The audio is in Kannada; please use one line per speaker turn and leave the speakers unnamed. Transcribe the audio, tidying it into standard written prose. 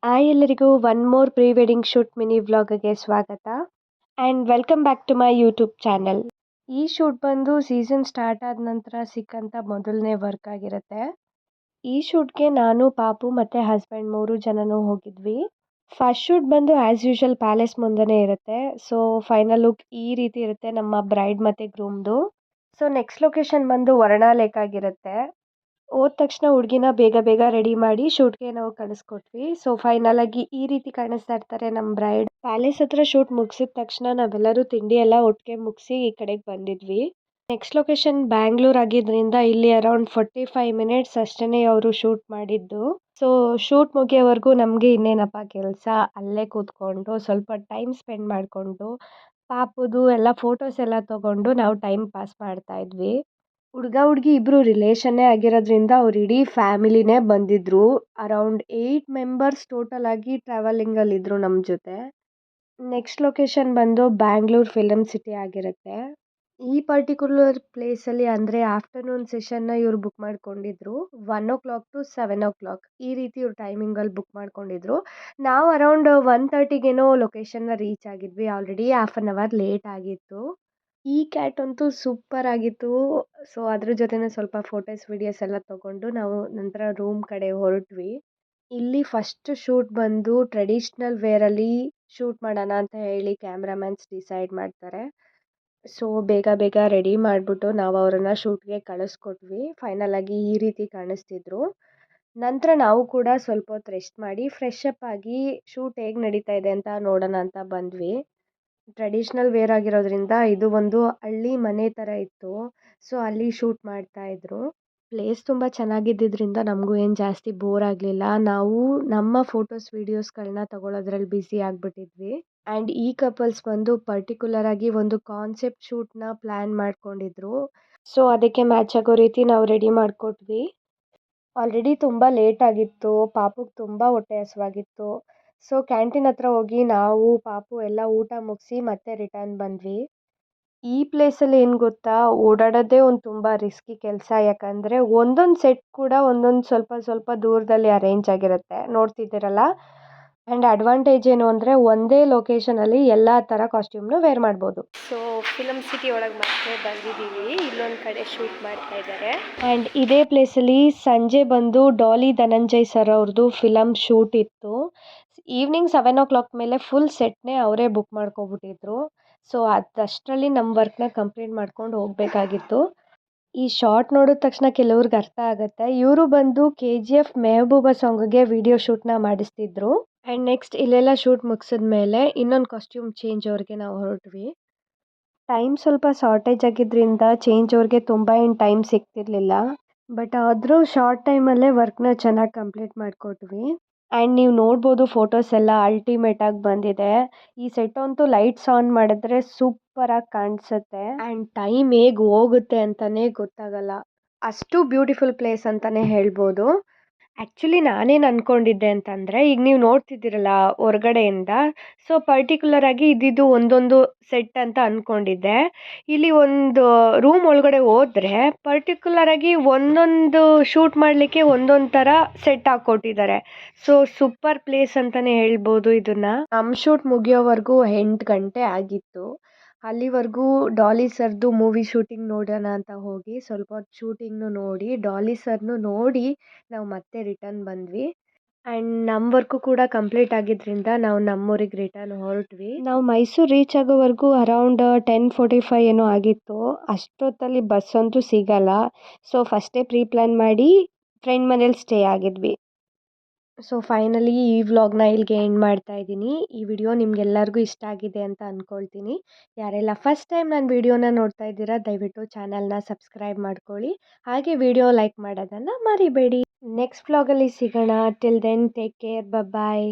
ಹಾಯ್ ಎಲ್ಲರಿಗೂ one more pre wedding shoot mini ವ್ಲಾಗ್ಗೆ ಸ್ವಾಗತ and welcome back to my YouTube channel. ಈ ಶೂಟ್ ಬಂದು ಸೀಸನ್ ಸ್ಟಾರ್ಟ್ ಆದ ನಂತರ ಸಿಕ್ಕಂಥ ಮೊದಲನೇ ವರ್ಕ್ ಆಗಿರುತ್ತೆ. ಈ ಶೂಟ್ಗೆ ನಾನು ಪಾಪು ಮತ್ತು ಹಸ್ಬೆಂಡ್ 3 ಜನನೂ ಹೋಗಿದ್ವಿ. ಫಸ್ಟ್ ಶೂಟ್ ಬಂದು ಆ್ಯಸ್ ಯೂಶುವಲ್ ಪ್ಯಾಲೇಸ್ ಮುಂದೆನೇ ಇರುತ್ತೆ. ಸೊ ಫೈನಲ್ ಲುಕ್ ಈ ರೀತಿ ಇರುತ್ತೆ ನಮ್ಮ ಬ್ರೈಡ್ ಮತ್ತು ಗ್ರೂಮ್ದು. ಸೊ ನೆಕ್ಸ್ಟ್ ಲೊಕೇಶನ್ ಬಂದು ವರ್ಣಾ ಲೇಕ್ ಆಗಿರುತ್ತೆ. ಹೋದ ತಕ್ಷಣ ಹುಡುಗಿನ ಬೇಗ ಬೇಗ ರೆಡಿ ಮಾಡಿ ಶೂಟ್ಗೆ ನಾವು ಕಳಿಸ್ಕೊಟ್ವಿ. ಸೊ ಫೈನಲ್ ಆಗಿ ಈ ರೀತಿ ಕಾಣಿಸ್ತಾ ಇರ್ತಾರೆ ನಮ್ಮ ಬ್ರೈಡ್. ಪ್ಯಾಲೇಸ್ ಹತ್ರ ಶೂಟ್ ಮುಗಿಸಿದ ತಕ್ಷಣ ನಾವೆಲ್ಲರೂ ತಿಂಡಿ ಎಲ್ಲ ಒಟ್ಟಿಗೆ ಮುಗಿಸಿ ಈ ಕಡೆಗೆ ಬಂದಿದ್ವಿ. ನೆಕ್ಸ್ಟ್ ಲೊಕೇಶನ್ ಬ್ಯಾಂಗ್ಳೂರ್ ಆಗಿದ್ರಿಂದ ಇಲ್ಲಿ ಅರೌಂಡ್ 45 ಮಿನಿಟ್ಸ್ ಅಷ್ಟೇ ಅವರು ಶೂಟ್ ಮಾಡಿದ್ದು. ಸೊ ಶೂಟ್ ಮುಗಿಯೋವರೆಗೂ ನಮಗೆ ಇನ್ನೇನಪ್ಪ ಕೆಲಸ, ಅಲ್ಲೇ ಕೂತ್ಕೊಂಡು ಸ್ವಲ್ಪ ಟೈಮ್ ಸ್ಪೆಂಡ್ ಮಾಡಿಕೊಂಡು ಪಾಪುದು ಎಲ್ಲ ಫೋಟೋಸ್ ಎಲ್ಲ ತೊಗೊಂಡು ನಾವು ಟೈಮ್ ಪಾಸ್ ಮಾಡ್ತಾ ಇದ್ವಿ. ಹುಡುಗ ಹುಡುಗಿ ಇಬ್ಬರು ರಿಲೇಷನ್ನೇ ಆಗಿರೋದ್ರಿಂದ ಅವ್ರು ಇಡೀ ಫ್ಯಾಮಿಲಿನೇ ಬಂದಿದ್ದರು. ಅರೌಂಡ್ 8 ಮೆಂಬರ್ಸ್ ಟೋಟಲ್ ಆಗಿ ಟ್ರಾವೆಲಿಂಗಲ್ಲಿದ್ದರು ನಮ್ಮ ಜೊತೆ. ನೆಕ್ಸ್ಟ್ ಲೊಕೇಶನ್ ಬಂದು ಬ್ಯಾಂಗ್ಳೂರ್ ಫಿಲಮ್ ಸಿಟಿ ಆಗಿರುತ್ತೆ. ಈ ಪರ್ಟಿಕ್ಯುಲರ್ ಪ್ಲೇಸಲ್ಲಿ ಅಂದರೆ ಆಫ್ಟರ್ನೂನ್ ಸೆಷನ್ನ ಇವರು ಬುಕ್ ಮಾಡ್ಕೊಂಡಿದ್ರು. 1 ಟು 7 ಈ ರೀತಿ ಇವ್ರು ಟೈಮಿಂಗಲ್ಲಿ ಬುಕ್ ಮಾಡ್ಕೊಂಡಿದ್ರು. ನಾವು ಅರೌಂಡ್ 1:30ಗೇನೋ ಲೊಕೇಶನ್ನ ರೀಚ್ ಆಗಿದ್ವಿ. Already half an hour late ಆಗಿತ್ತು. ಈ ಕ್ಯಾಟ್ ಅಂತೂ ಸೂಪರ್ ಆಗಿತ್ತು. ಸೊ ಅದ್ರ ಜೊತೆನೇ ಸ್ವಲ್ಪ ಫೋಟೋಸ್ ವಿಡಿಯೋಸ್ ಎಲ್ಲ ತೊಗೊಂಡು ನಾವು ನಂತರ ರೂಮ್ ಕಡೆ ಹೊರಟ್ವಿ. ಇಲ್ಲಿ ಫಸ್ಟ್ ಶೂಟ್ ಬಂದು ಟ್ರೆಡಿಷ್ನಲ್ ವೇರಲ್ಲಿ ಶೂಟ್ ಮಾಡೋಣ ಅಂತ ಹೇಳಿ ಕ್ಯಾಮ್ರಾಮನ್ಸ್ ಡಿಸೈಡ್ ಮಾಡ್ತಾರೆ. ಸೊ ಬೇಗ ಬೇಗ ರೆಡಿ ಮಾಡಿಬಿಟ್ಟು ನಾವು ಅವರನ್ನು ಶೂಟ್ಗೆ ಕಳಿಸ್ಕೊಟ್ವಿ. ಫೈನಲ್ ಆಗಿ ಈ ರೀತಿ ಕಾಣಿಸ್ತಿದ್ರು. ನಂತರ ನಾವು ಕೂಡ ಸ್ವಲ್ಪ ಹೊತ್ತು ರೆಸ್ಟ್ ಮಾಡಿ ಫ್ರೆಶ್ ಅಪ್ ಆಗಿ ಶೂಟ್ ಹೇಗೆ ನಡೀತಾ ಇದೆ ಅಂತ ನೋಡೋಣ ಅಂತ ಬಂದ್ವಿ. ಟ್ರೆಡಿಷ್ನಲ್ ವೇರ್ ಆಗಿರೋದ್ರಿಂದ ಇದು ಒಂದು ಹಳ್ಳಿ ಮನೆ ಥರ ಇತ್ತು. ಸೊ ಅಲ್ಲಿ ಶೂಟ್ ಮಾಡ್ತಾಯಿದ್ರು. ಪ್ಲೇಸ್ ತುಂಬ ಚೆನ್ನಾಗಿದ್ದರಿಂದ ನಮಗೂ ಏನು ಜಾಸ್ತಿ ಬೋರ್ ಆಗಲಿಲ್ಲ. ನಾವು ನಮ್ಮ ಫೋಟೋಸ್ ವೀಡಿಯೋಸ್ಗಳನ್ನ ತಗೊಳ್ಳೋದ್ರಲ್ಲಿ ಬ್ಯುಸಿ ಆಗಿಬಿಟ್ಟಿದ್ವಿ. ಆ್ಯಂಡ್ ಈ ಕಪಲ್ಸ್ ಬಂದು ಪರ್ಟಿಕ್ಯುಲರ್ ಆಗಿ ಒಂದು ಕಾನ್ಸೆಪ್ಟ್ ಶೂಟ್ನ ಪ್ಲ್ಯಾನ್ ಮಾಡ್ಕೊಂಡಿದ್ರು. ಸೊ ಅದಕ್ಕೆ ಮ್ಯಾಚ್ ಆಗೋ ರೀತಿ ನಾವು ರೆಡಿ ಮಾಡಿಕೊಟ್ವಿ. ಆಲ್ರೆಡಿ ತುಂಬ ಲೇಟ್ ಆಗಿತ್ತು. ಪಾಪುಗೆ ತುಂಬ ಹೊಟ್ಟೆ ಹಸಿವಾಗಿತ್ತು. ಸೊ ಕ್ಯಾಂಟೀನ್ ಹತ್ರ ಹೋಗಿ ನಾವು ಪಾಪು ಎಲ್ಲ ಊಟ ಮುಗಿಸಿ ಮತ್ತೆ ರಿಟರ್ನ್ ಬಂದ್ವಿ. ಈ ಪ್ಲೇಸಲ್ಲಿ ಏನು ಗೊತ್ತಾ, ಓಡಾಡೋದೇ ಒಂದು ತುಂಬ ರಿಸ್ಕಿ ಕೆಲಸ. ಯಾಕಂದರೆ ಒಂದೊಂದು ಸೆಟ್ ಕೂಡ ಒಂದೊಂದು ಸ್ವಲ್ಪ ಸ್ವಲ್ಪ ದೂರದಲ್ಲಿ ಅರೇಂಜ್ ಆಗಿರುತ್ತೆ, ನೋಡ್ತಿದ್ದೀರಲ್ಲ. ಆ್ಯಂಡ್ ಅಡ್ವಾಂಟೇಜ್ ಏನು ಅಂದರೆ ಒಂದೇ ಲೊಕೇಶನಲ್ಲಿ ಎಲ್ಲ ಥರ ಕಾಸ್ಟ್ಯೂಮ್ನು ವೇರ್ ಮಾಡ್ಬೋದು. ಸೊ ಫಿಲಮ್ ಸಿಟಿ ಒಳಗೆ ಮತ್ತೆ ಬಂದಿದ್ದೀವಿ. ಇಲ್ಲೊಂದು ಕಡೆ ಶೂಟ್ ಮಾಡ್ತಾ ಇದ್ದಾರೆ. ಆ್ಯಂಡ್ ಇದೇ ಪ್ಲೇಸಲ್ಲಿ ಸಂಜೆ ಬಂದು ಡಾಲಿ ಧನಂಜಯ್ ಸರ್ ಅವ್ರದ್ದು ಫಿಲಮ್ ಶೂಟ್ ಇತ್ತು. ಈವ್ನಿಂಗ್ 7 ಮೇಲೆ ಫುಲ್ ಸೆಟ್ನೇ ಅವರೇ ಬುಕ್ ಮಾಡ್ಕೊಬಿಟ್ಟಿದ್ರು. ಸೊ ಅದಷ್ಟರಲ್ಲಿ ನಮ್ಮ ವರ್ಕ್ನ ಕಂಪ್ಲೀಟ್ ಮಾಡ್ಕೊಂಡು ಹೋಗಬೇಕಾಗಿತ್ತು. ಈ ಶಾರ್ಟ್ ನೋಡಿದ ತಕ್ಷಣ ಕೆಲವ್ರಿಗೆ ಅರ್ಥ ಆಗುತ್ತೆ. ಇವರು ಬಂದು KGF ಮೆಹಬೂಬಾ ಸಾಂಗ್ಗೆ ವಿಡಿಯೋ ಶೂಟ್ನ ಮಾಡಿಸ್ತಿದ್ರು. ಆ್ಯಂಡ್ ನೆಕ್ಸ್ಟ್ ಇಲ್ಲೆಲ್ಲ ಶೂಟ್ ಮುಗಿಸಿದ್ಮೇಲೆ ಇನ್ನೊಂದು ಕಾಸ್ಟ್ಯೂಮ್ ಚೇಂಜ್ ಅವ್ರಿಗೆ ನಾವು ಹೊರಟ್ವಿ. ಟೈಮ್ ಸ್ವಲ್ಪ ಶಾರ್ಟೇಜ್ ಆಗಿದ್ದರಿಂದ ಚೇಂಜ್ ಅವ್ರಿಗೆ ತುಂಬ ಏನು ಟೈಮ್ ಸಿಗ್ತಿರ್ಲಿಲ್ಲ. ಬಟ್ ಆದರೂ ಶಾರ್ಟ್ ಟೈಮಲ್ಲೇ ವರ್ಕ್ನ ಚೆನ್ನಾಗಿ ಕಂಪ್ಲೀಟ್ ಮಾಡಿಕೊಟ್ವಿ. ಆ್ಯಂಡ್ ನೀವು ನೋಡ್ಬೋದು ಫೋಟೋಸ್ ಎಲ್ಲ ಅಲ್ಟಿಮೇಟಾಗಿ ಬಂದಿದೆ. ಈ ಸೆಟ್ ಅಂತೂ ಲೈಟ್ಸ್ ಆನ್ ಮಾಡಿದ್ರೆ ಸೂಪರಾಗಿ ಕಾಣಿಸುತ್ತೆ. ಆ್ಯಂಡ್ ಟೈಮ್ ಹೇಗೆ ಹೋಗುತ್ತೆ ಅಂತಲೇ ಗೊತ್ತಾಗಲ್ಲ. ಅಷ್ಟು ಬ್ಯೂಟಿಫುಲ್ ಪ್ಲೇಸ್ ಅಂತಲೇ ಹೇಳ್ಬೋದು. ಆ್ಯಕ್ಚುಲಿ ನಾನೇನು ಅಂದ್ಕೊಂಡಿದ್ದೆ ಅಂತಂದರೆ, ಈಗ ನೀವು ನೋಡ್ತಿದ್ದೀರಲ್ಲ ಹೊರಗಡೆಯಿಂದ, ಸೊ ಪರ್ಟಿಕ್ಯುಲರ್ ಆಗಿ ಇದ್ದಿದ್ದು ಒಂದೊಂದು ಸೆಟ್ ಅಂತ ಅಂದ್ಕೊಂಡಿದ್ದೆ. ಇಲ್ಲಿ ಒಂದು ರೂಮ್ ಒಳಗಡೆ ಹೋದರೆ ಪರ್ಟಿಕ್ಯುಲರ್ ಆಗಿ ಒಂದೊಂದು ಶೂಟ್ ಮಾಡಲಿಕ್ಕೆ ಒಂದೊಂದು ಥರ ಸೆಟ್ ಹಾಕ್ಕೊಟ್ಟಿದ್ದಾರೆ. ಸೊ ಸೂಪರ್ ಪ್ಲೇಸ್ ಅಂತಲೇ ಹೇಳ್ಬೋದು ಇದನ್ನು. ನಮ್ಮ ಶೂಟ್ ಮುಗಿಯೋವರೆಗೂ 8 ಗಂಟೆ ಆಗಿತ್ತು. ಅಲ್ಲಿವರೆಗೂ ಡಾಲಿ ಸರ್ದು ಮೂವಿ ಶೂಟಿಂಗ್ ನೋಡೋಣ ಅಂತ ಹೋಗಿ ಸ್ವಲ್ಪ ಹೊತ್ತು ಶೂಟಿಂಗ್ನು ನೋಡಿ ಡಾಲಿ ಸರ್ನು ನೋಡಿ ನಾವು ಮತ್ತೆ ರಿಟರ್ನ್ ಬಂದ್ವಿ. ಆ್ಯಂಡ್ ನಮ್ಮ ವರ್ಕು ಕೂಡ ಕಂಪ್ಲೀಟ್ ಆಗಿದ್ದರಿಂದ ನಾವು ನಮ್ಮೂರಿಗೆ ರಿಟರ್ನ್ ಹೊರಟ್ವಿ. ನಾವು ಮೈಸೂರು ರೀಚ್ ಆಗೋವರೆಗೂ ಅರೌಂಡ್ 10:45 ಏನೋ ಆಗಿತ್ತು. ಅಷ್ಟೊತ್ತಲ್ಲಿ ಬಸ್ ಅಂತೂ ಸಿಗಲ್ಲ. ಸೊ ಫಸ್ಟೇ ಪ್ರೀ ಪ್ಲ್ಯಾನ್ ಮಾಡಿ ಫ್ರೆಂಡ್ ಮನೇಲಿ ಸ್ಟೇ ಆಗಿದ್ವಿ. ಸೊ ಫೈನಲಿ ಈ ವ್ಲಾಗ್ನ ಇಲ್ಲಿಗೆ ಎಂಡ್ ಮಾಡ್ತಾ ಇದ್ದೀನಿ. ಈ ವಿಡಿಯೋ ನಿಮಗೆಲ್ಲರಿಗೂ ಇಷ್ಟ ಆಗಿದೆ ಅಂತ ಅಂದ್ಕೊಳ್ತೀನಿ. ಯಾರೆಲ್ಲ ಫಸ್ಟ್ ಟೈಮ್ ನನ್ನ ವಿಡಿಯೋನ ನೋಡ್ತಾ ಇದ್ದೀರಾ ದಯವಿಟ್ಟು ಚಾನಲ್ನ ಸಬ್ಸ್ಕ್ರೈಬ್ ಮಾಡ್ಕೊಳ್ಳಿ. ಹಾಗೆ ವಿಡಿಯೋ ಲೈಕ್ ಮಾಡೋದನ್ನು ಮರಿಬೇಡಿ. ನೆಕ್ಸ್ಟ್ ವ್ಲಾಗಲ್ಲಿ ಸಿಗೋಣ. ಟಿಲ್ ದೆನ್ ಟೇಕ್ ಕೇರ್, ಬಾಯ್.